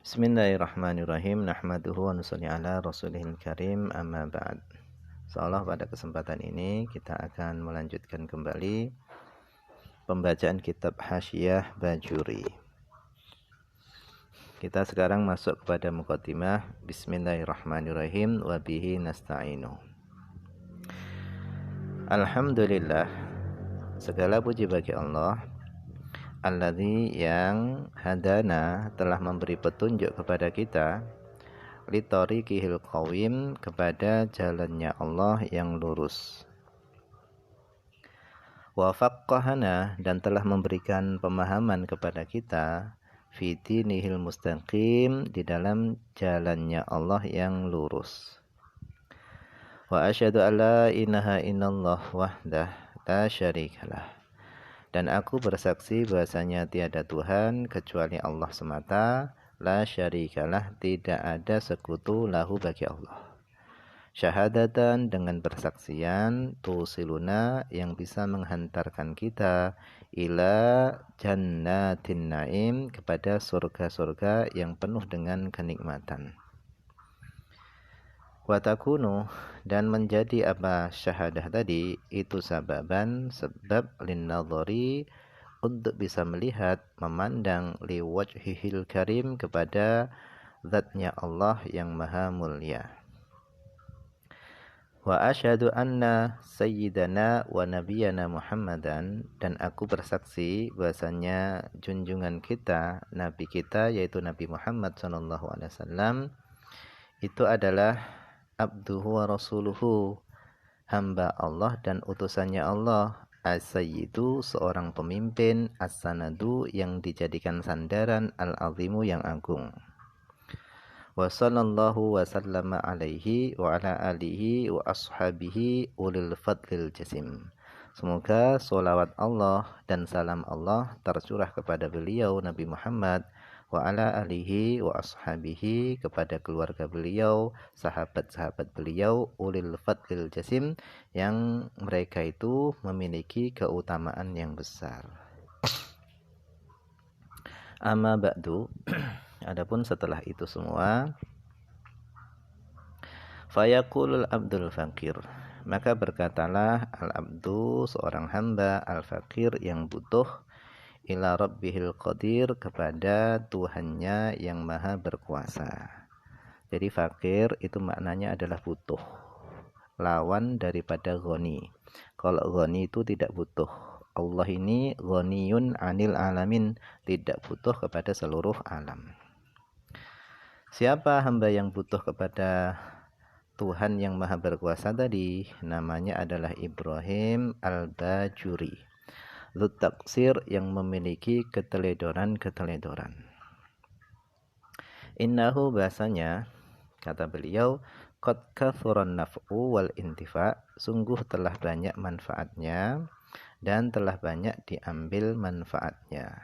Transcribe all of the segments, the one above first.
Bismillahirrahmanirrahim. Nahmaduhu wa nusalli ala rasulihil karim, amma ba'd. Insyaallah pada kesempatan ini kita akan melanjutkan kembali pembacaan kitab Hasyiyah Bajuri. Kita sekarang masuk kepada muqaddimah. Bismillahirrahmanirrahim. Wa bihi nasta'inu. Alhamdulillah, segala puji bagi Allah, alladzi yang hadana telah memberi petunjuk kepada kita, litoriqihil qawim kepada jalannya Allah yang lurus, wa faqqahana dan telah memberikan pemahaman kepada kita, fi dinihil mustaqim di dalam jalannya Allah yang lurus. Wa asyhadu an la ilaha illallah wahdah la syarikalah, dan aku bersaksi bahasanya tiada Tuhan kecuali Allah semata, la syarikalah tidak ada sekutu lahu bagi Allah. Syahadatan dengan persaksian, tusiluna yang bisa menghantarkan kita ila jannatin naim kepada surga-surga yang penuh dengan kenikmatan. Watakunu dan menjadi apa syahadah tadi itu sababan sebab linnadhari untuk bisa melihat memandang liwajhihil karim kepada zatnya Allah yang maha mulia. Wa asyhadu anna sayyidana wa nabiyyana Muhammadan, dan aku bersaksi bahasanya junjungan kita, nabi kita yaitu Nabi Muhammad SAW itu adalah abduhu wa rasuluhu, hamba Allah dan utusannya Allah, as-sayyidu seorang pemimpin, as-sanadu yang dijadikan sandaran, al-azimu yang agung. Wa sallallahu wa sallama alaihi wa ala alihi wa ashabihi ulil fadlil jasim. Semoga sholawat Allah dan salam Allah tercurah kepada beliau Nabi Muhammad, wa ala alihi wa ashabihi kepada keluarga beliau, sahabat-sahabat beliau, ulil fadlil jasim yang mereka itu memiliki keutamaan yang besar. Amma ba'du, adapun setelah itu semua, fayaqulul abdul faqir, maka berkatalah al-abdu seorang hamba, al-faqir yang butuh, ila rabbihil qadir kepada Tuhannya yang maha berkuasa. Jadi fakir itu maknanya adalah butuh, lawan daripada ghani. Kalau ghani itu tidak butuh, Allah ini ghaniyun anil alamin, tidak butuh kepada seluruh alam. Siapa hamba yang butuh kepada Tuhan yang maha berkuasa tadi? Namanya adalah Ibrahim al-Bajuri, Dzut taksir yang memiliki keteledoran-keteledoran. Innahu bahasanya, kata beliau, qad kathuran naf'u wal intifa, sungguh telah banyak manfaatnya dan telah banyak diambil manfaatnya.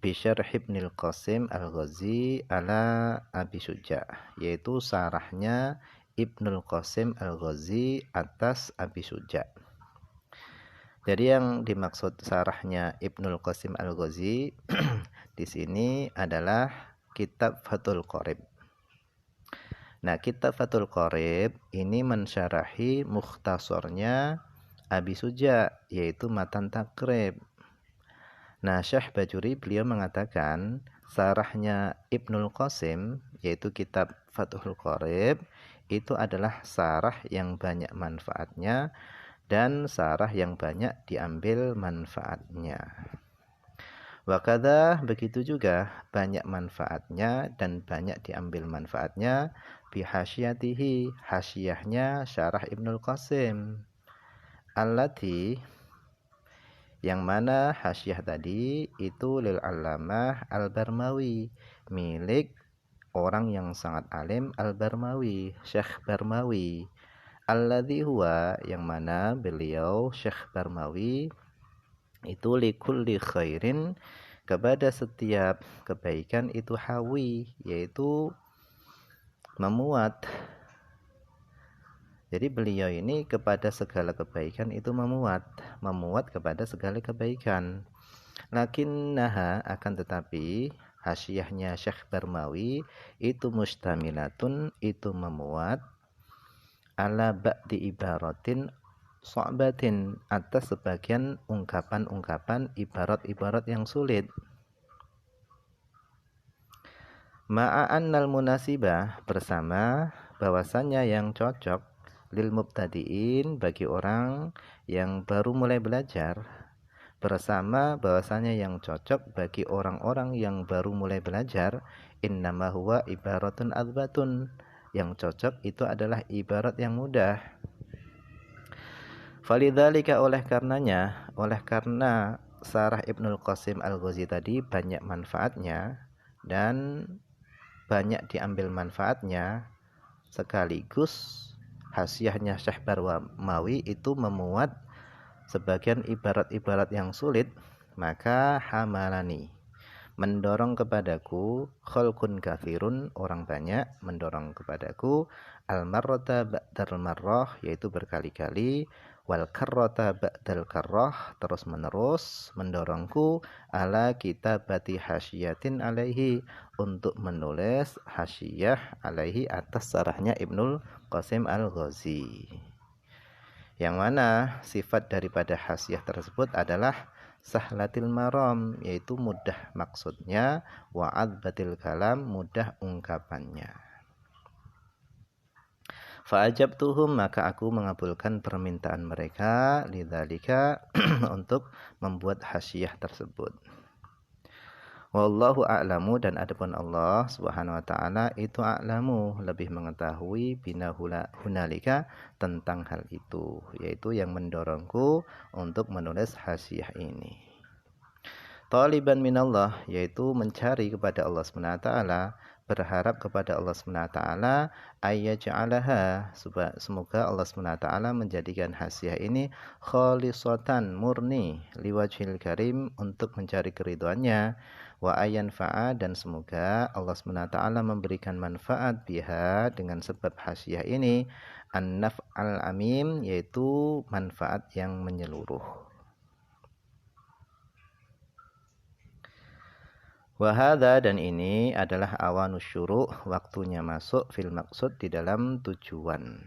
Bisyarh Ibnul Qasim al-Ghazi ala Abi Suja, yaitu sarahnya Ibnul Qasim al-Ghazi atas Abi Suja. Jadi yang dimaksud sarahnya Ibnul Qasim al-Ghazi di sini adalah kitab Fathul Qorib. Nah, kitab Fathul Qorib ini mensyarahi mukhtasornya Abi Suja, yaitu Matan Takrib. Nah, Syekh Bajuri beliau mengatakan sarahnya Ibnul Qasim, yaitu kitab Fathul Qorib, itu adalah sarah yang banyak manfaatnya dan sarah yang banyak diambil manfaatnya. Wakadha, begitu juga banyak manfaatnya dan banyak diambil manfaatnya bihasyatihi, hasyiyahnya syarah Ibnul Qasim, allati yang mana hasyiyah tadi itu lil allamah al-Barmawi, milik orang yang sangat alim al-Barmawi, Syekh Barmawi. Alladzi huwa yang mana beliau Syekh Barmawi itu likulli khairin kepada setiap kebaikan itu hawi, yaitu memuat. Jadi beliau ini kepada segala kebaikan itu memuat kepada segala kebaikan. Lakinnaha akan tetapi Hasyahnya Syekh Barmawi itu mustamilatun, itu memuat ala ba'di ibaratin so'batin, atas sebagian ungkapan-ungkapan ibarat-ibarat yang sulit. Ma'annal munasibah, bersama bahwasanya yang cocok lil mubtadiin, bagi orang yang baru mulai belajar, bersama bahwasanya yang cocok bagi orang-orang yang baru mulai belajar, innama huwa ibaratun adbatun, yang cocok itu adalah ibarat yang mudah. Falidzalika, oleh karena Sarah Ibnul Qasim Al-Ghazi tadi banyak manfaatnya dan banyak diambil manfaatnya, sekaligus hasyiahnya Syekh Barmawi itu memuat sebagian ibarat-ibarat yang sulit, maka hamalani, mendorong kepadaku, khalqun katsirun, orang banyak mendorong kepadaku, al-marrata ba'dal marrah, yaitu berkali-kali, wal karrata ba'dal karrah, terus menerus mendorongku, ala kitabati hasyiatin alaihi, untuk menulis hasyiyah alaihi, atas sarahnya Ibnul Qasim Al-Ghazi, yang mana sifat daripada hasyiyah tersebut adalah sahlatil maram, yaitu mudah maksudnya, wa'adbatil kalam, mudah ungkapannya. Fa'ajabtuhum, maka aku mengabulkan permintaan mereka, lidzalika, untuk membuat hasyiyah tersebut. Wallahu a'lamu, dan adapun Allah Subhanahu wa taala itu a'lamu, lebih mengetahui, bina hunalika, tentang hal itu, yaitu yang mendorongku untuk menulis hasyiyah ini. Taliban minallah, yaitu mencari kepada Allah Subhanahu wa taala, berharap kepada Allah Subhanahu wa taala, ayyaj'alaha, semoga Allah Subhanahu wa taala menjadikan hasyiyah ini khalisatan, murni, liwajhil karim, untuk mencari keridhaannya, wa ayanfa'a, dan semoga Allah Subhanahu wa taala memberikan manfaat biha, dengan sebab hasyiyah ini, an-naf'al amim, yaitu manfaat yang menyeluruh. Wahada, dan ini adalah awanus syuru', waktunya masuk, fil maksud, di dalam tujuan.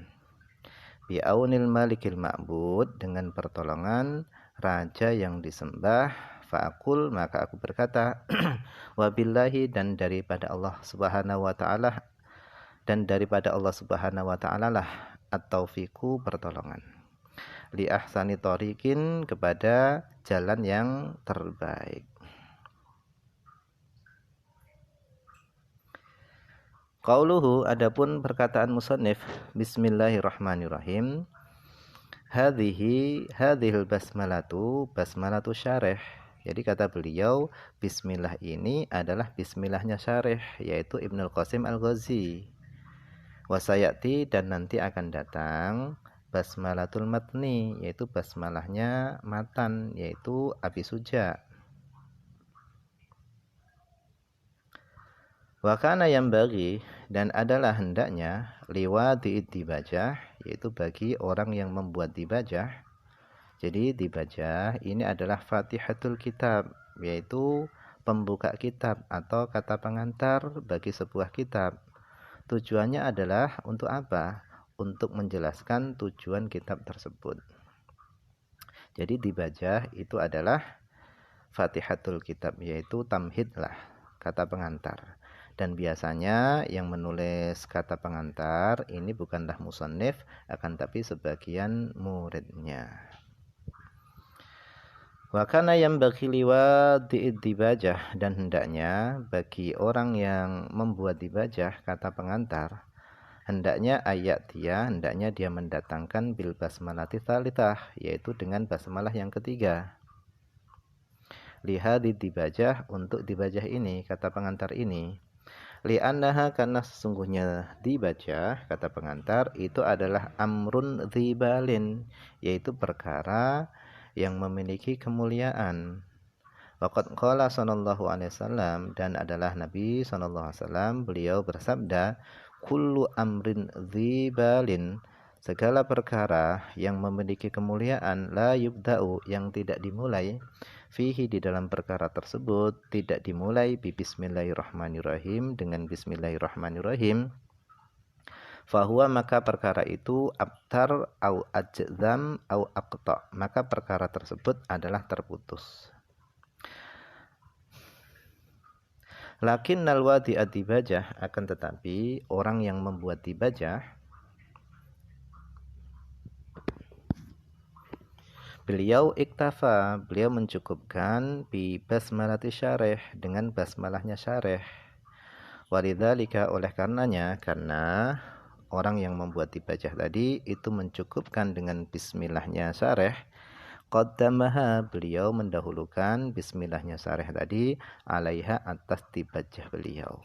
Bi'aunil malikil ma'bud, dengan pertolongan raja yang disembah. Fa'akul, maka aku berkata, wabillahi, dan daripada Allah Subhanahu wa taala, dan daripada Allah Subhanahu wa taala lah, at-taufiqu, pertolongan, li ahsani thoriqin, kepada jalan yang terbaik. Qauluhu, adapun perkataan musannif, bismillahirrahmanirrahim, hadhil basmalatu syarih. Jadi kata beliau, bismillah ini adalah bismillahnya syarih, yaitu Ibnul Qasim Al-Ghazi. Wasayati, dan nanti akan datang, basmalatul matni, yaitu basmalahnya matan, yaitu Abi Suja. Wakana yang bagi, dan adalah hendaknya, liwadi'id dibajah, yaitu bagi orang yang membuat dibajah. Jadi dibajah ini adalah fatihatul kitab, yaitu pembuka kitab atau kata pengantar bagi sebuah kitab. Tujuannya adalah untuk apa? Untuk menjelaskan tujuan kitab tersebut. Jadi dibajah itu adalah fatihatul kitab, yaitu tamhid lah, kata pengantar. Dan biasanya yang menulis kata pengantar ini bukanlah musannif, akan tapi sebagian muridnya. Wa kana yang bagi liwadi'id dibajah, dan hendaknya bagi orang yang membuat dibajah kata pengantar, hendaknya hendaknya dia mendatangkan bil basmalati tsalitsah, yaitu dengan basmalah yang ketiga. Lihadid dibajah, untuk dibajah ini, kata pengantar ini. Li'annaha, karena sesungguhnya dibaca kata pengantar itu adalah amrun dzibalin, yaitu perkara yang memiliki kemuliaan. Waqad qala sallallahu alaihi wasallam, dan adalah Nabi sallallahu alaihi wasallam, beliau bersabda, kullu amrin dzibalin, segala perkara yang memiliki kemuliaan, la yubda'u, yang tidak dimulai, fihi di dalam perkara tersebut tidak dimulai bi bismillahirrahmanirrahim dengan bismillahirrahmanirrahim, fahuwa maka perkara itu abtar au ajzam au aqta, maka perkara tersebut adalah terputus. Lakin nalwadi adibajah, akan tetapi orang yang membuat dibajah, beliau iktafa, beliau mencukupkan bi basmalati syarih, dengan basmalahnya syarih. Walidzalika, oleh karenanya, karena orang yang membuat dibajah tadi itu mencukupkan dengan bismillahnya syarih, qaddamaha, beliau mendahulukan bismillahnya syarih tadi alaiha, atas dibajah beliau.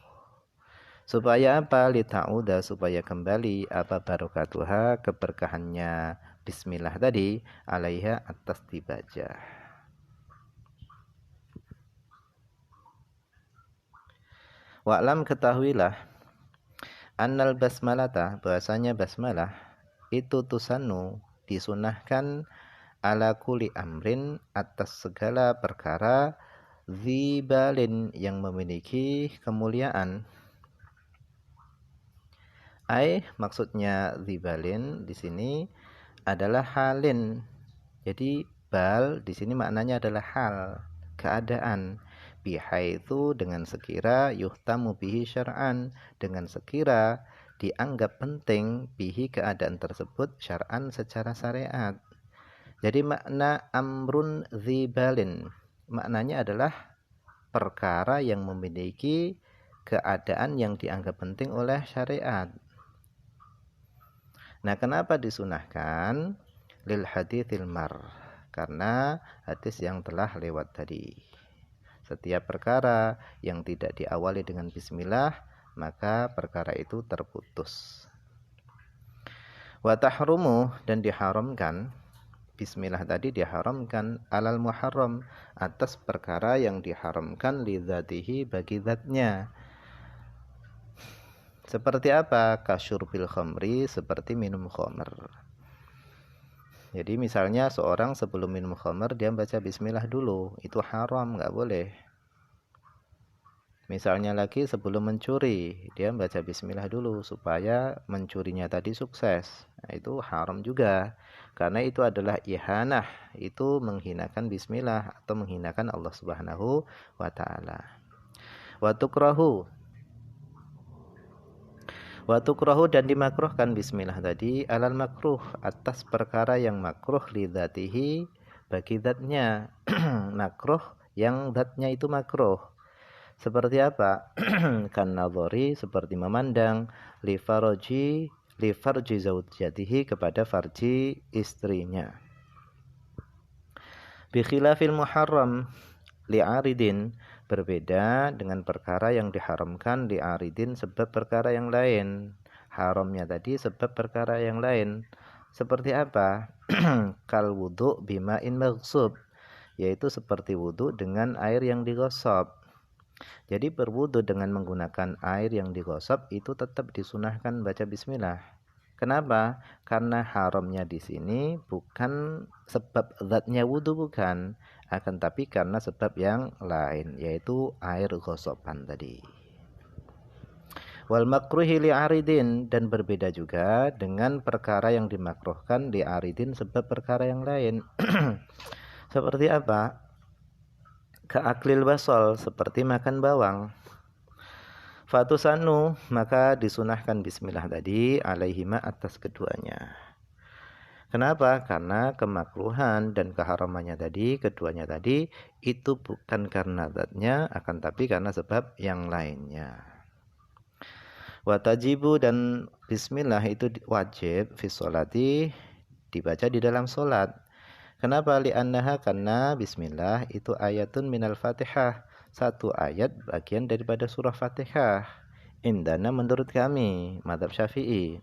Supaya apa? Lita'uda, supaya kembali apa barokatuha, keberkahannya bismillah tadi alaiha, atas dibajah. Wa'lam, ketahuilah, annal basmalata, bahasanya basmalah itu tusannu, disunahkan, ala kulli amrin, atas segala perkara, zibalin, yang memiliki kemuliaan. Maksudnya zibalin di sini adalah halin. Jadi bal di sini maknanya adalah hal, keadaan. Bihaitsu, dengan sekira, yuhtamu bihi syar'an, dengan sekira dianggap penting, bihi, keadaan tersebut, syar'an, secara syariat. Jadi makna amrun zibalin, maknanya adalah perkara yang memiliki keadaan yang dianggap penting oleh syariat. Nah, kenapa disunahkan? Lil haditsil mar, karena hadis yang telah lewat tadi. Setiap perkara yang tidak diawali dengan bismillah, maka perkara itu terputus. Wa tahrumu, dan diharamkan, bismillah tadi diharamkan, alal muharram, atas perkara yang diharamkan, lidzatihi, bagi zatnya. Seperti apa? Kasyurbil khamri, seperti minum khamr. Jadi misalnya seorang sebelum minum khamr dia baca bismillah dulu, itu haram, nggak boleh. Misalnya lagi sebelum mencuri, dia baca bismillah dulu supaya mencurinya tadi sukses. Nah, itu haram juga. Karena itu adalah ihanah, itu menghinakan bismillah atau menghinakan Allah Subhanahu wa taala. Wa tukrahu, dan dimakruhkan bismillah tadi alal makruh, atas perkara yang makruh, lidzatihi, bagi zatnya. Makruh yang zatnya itu makruh. Seperti apa? Kan nadhari, seperti memandang, li farji zaujatihi, kepada farji istrinya. Bi khilafil muharram li'aridin, berbeda dengan perkara yang diharamkan li'aridin, sebab perkara yang lain. Haramnya tadi sebab perkara yang lain. Seperti apa? Kal wudu bima'in maghsub, yaitu seperti wudu dengan air yang digosok. Jadi berwudu dengan menggunakan air yang digosok itu tetap disunahkan baca bismillah. Kenapa? Karena haramnya di sini bukan sebab zatnya wudu, bukan, akan tapi karena sebab yang lain, yaitu air gosokan tadi. Wal makruhi li'aridin, dan berbeda juga dengan perkara yang dimakruhkan li'aridin sebab perkara yang lain. Seperti apa? Ka'aklil basol, seperti makan bawang. Fatusanu, maka disunahkan bismillah tadi alaihima, atas keduanya. Kenapa? Karena kemakruhan dan keharamannya tadi, keduanya tadi, itu bukan karena zatnya, akan tapi karena sebab yang lainnya. Watajibu, dan bismillah itu wajib fi sholati, dibaca di dalam sholat. Kenapa? Li'annaha, karena bismillah itu ayatun minal fatihah, satu ayat bagian daripada surah Fatihah. Indana, menurut kami mazhab Syafi'i.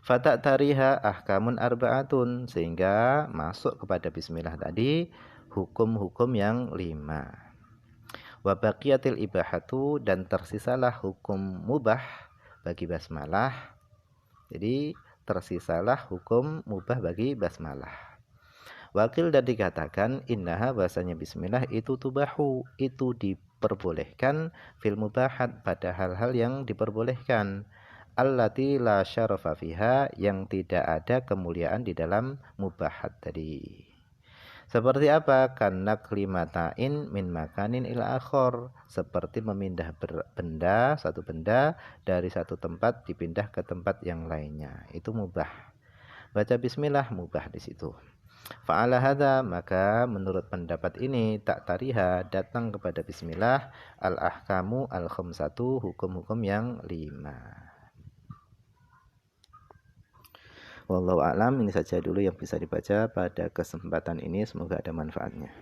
Fata tariha ahkamun arba'atun, sehingga masuk kepada bismillah tadi hukum-hukum yang 5. Wa baqiyatil ibahatu, dan tersisalah hukum mubah bagi basmalah. Jadi tersisalah hukum mubah bagi basmalah. Wakil dan dikatakan innaha bahasanya bismillah itu tubahu, itu diperbolehkan fil mubahat pada hal-hal yang diperbolehkan. Allati la syarafa fiha, yang tidak ada kemuliaan di dalam mubahat tadi. Seperti apa? Karena klimatain min makanin ila akhor. Seperti memindah benda, satu benda dari satu tempat dipindah ke tempat yang lainnya. Itu mubah. Baca bismillah mubah di situ. Fa'ala hadza, maka menurut pendapat ini tak tariha datang kepada bismillah al-ahkamu al-khamsatu, hukum-hukum yang 5. Wallahu a'lam, ini saja dulu yang bisa dibaca pada kesempatan ini, semoga ada manfaatnya.